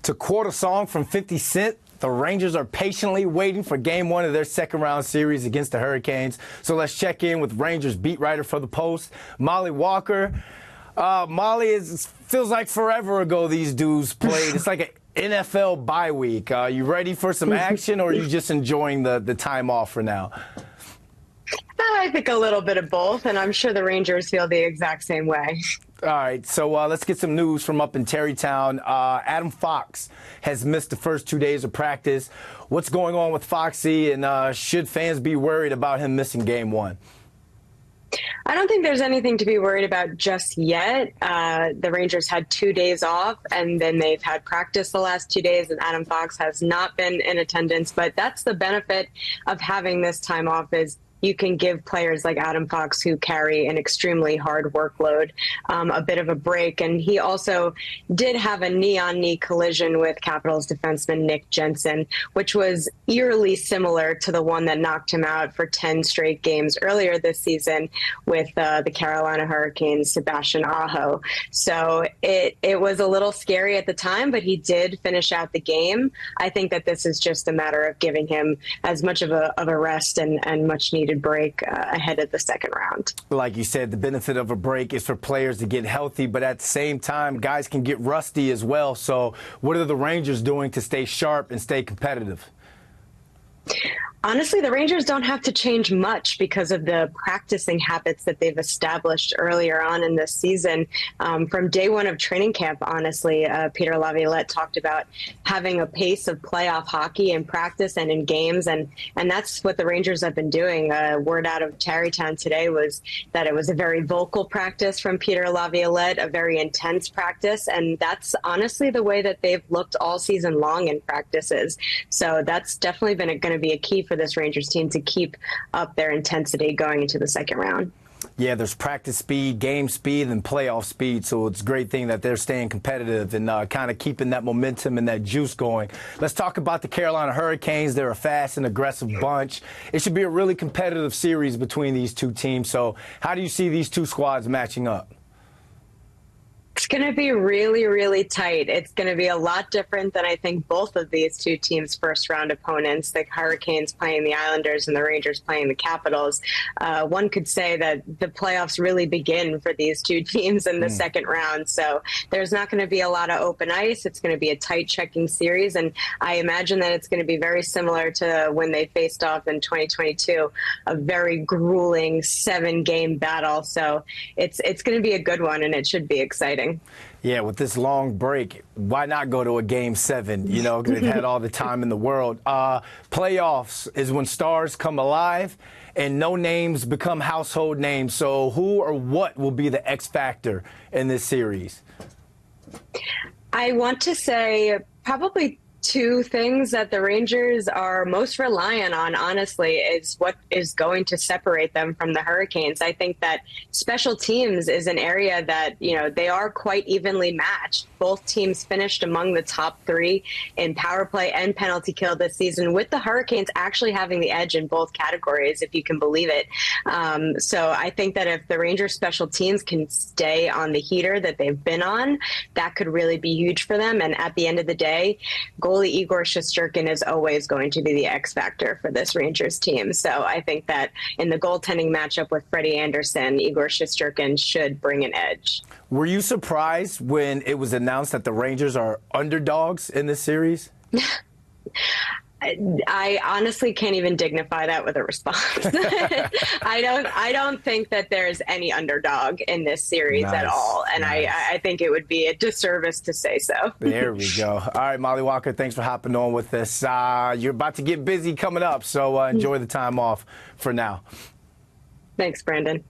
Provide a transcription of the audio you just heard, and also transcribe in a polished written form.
To quote a song from 50 Cent, the Rangers are patiently waiting for Game 1 of their second-round series against the Hurricanes. So let's check in with Rangers beat writer for the Post, Mollie Walker. Mollie, it feels like forever ago these dudes played. It's like an NFL bye week. You ready for some action, or are you just enjoying the time off for now? I think a little bit of both, and I'm sure the Rangers feel the exact same way. All right, so let's get some news from up in Terrytown. Adam Fox has missed the first 2 days of practice. What's going on with Foxy, and should fans be worried about him missing Game 1? I don't think there's anything to be worried about just yet. The Rangers had 2 days off, and then they've had practice the last 2 days, and Adam Fox has not been in attendance. But that's the benefit of having this time off, is you can give players like Adam Fox, who carry an extremely hard workload, a bit of a break. And he also did have a knee-on-knee collision with Capitals defenseman Nick Jensen, which was eerily similar to the one that knocked him out for 10 straight games earlier this season with the Carolina Hurricanes' Sebastian Aho. So it was a little scary at the time, but he did finish out the game. I think that this is just a matter of giving him as much of a rest and much needed break ahead of the second round. Like you said, the benefit of a break is for players to get healthy, but at the same time, guys can get rusty as well. So what are the Rangers doing to stay sharp and stay competitive? Honestly, the Rangers don't have to change much because of the practicing habits that they've established earlier on in this season. From day one of training camp, honestly, Peter Laviolette talked about having a pace of playoff hockey in practice and in games, and that's what the Rangers have been doing. Word out of Tarrytown today was that it was a very vocal practice from Peter Laviolette, a very intense practice, and that's honestly the way that they've looked all season long in practices. So that's definitely been going to be a key for this Rangers team to keep up their intensity going into the second round. Yeah, there's practice speed, game speed, and playoff speed, so it's a great thing that they're staying competitive and kind of keeping that momentum and that juice going. Let's talk about the Carolina Hurricanes. They're a fast and aggressive bunch. It should be a really competitive series between these two teams. So how do you see these two squads matching up? It's going to be really, really tight. It's going to be a lot different than I think both of these two teams' first-round opponents, the Hurricanes playing the Islanders and the Rangers playing the Capitals. One could say that the playoffs really begin for these two teams in the second round. So there's not going to be a lot of open ice. It's going to be a tight checking series, and I imagine that it's going to be very similar to when they faced off in 2022, a very grueling 7-game battle. So it's going to be a good one, and it should be exciting. Yeah, with this long break, why not go to a Game 7? You know, they've had all the time in the world. Playoffs is when stars come alive and no names become household names. So who or what will be the X factor in this series? I want to say probably two things that the Rangers are most reliant on, honestly, is what is going to separate them from the Hurricanes. I think that special teams is an area that, you know, they are quite evenly matched. Both teams finished among the top 3 in power play and penalty kill this season, with the Hurricanes actually having the edge in both categories, if you can believe it. So I think that if the Rangers special teams can stay on the heater that they've been on, that could really be huge for them. And at the end of the day, goalie Igor Shesterkin is always going to be the X factor for this Rangers team. So I think that in the goaltending matchup with Freddie Anderson, Igor Shesterkin should bring an edge. Were you surprised when it was announced that the Rangers are underdogs in this series? I honestly can't even dignify that with a response. I don't think that there's any underdog in this series at all, and I think it would be a disservice to say so. There we go. All right, Mollie Walker, thanks for hopping on with us. You're about to get busy coming up, so enjoy the time off for now. Thanks, Brandon.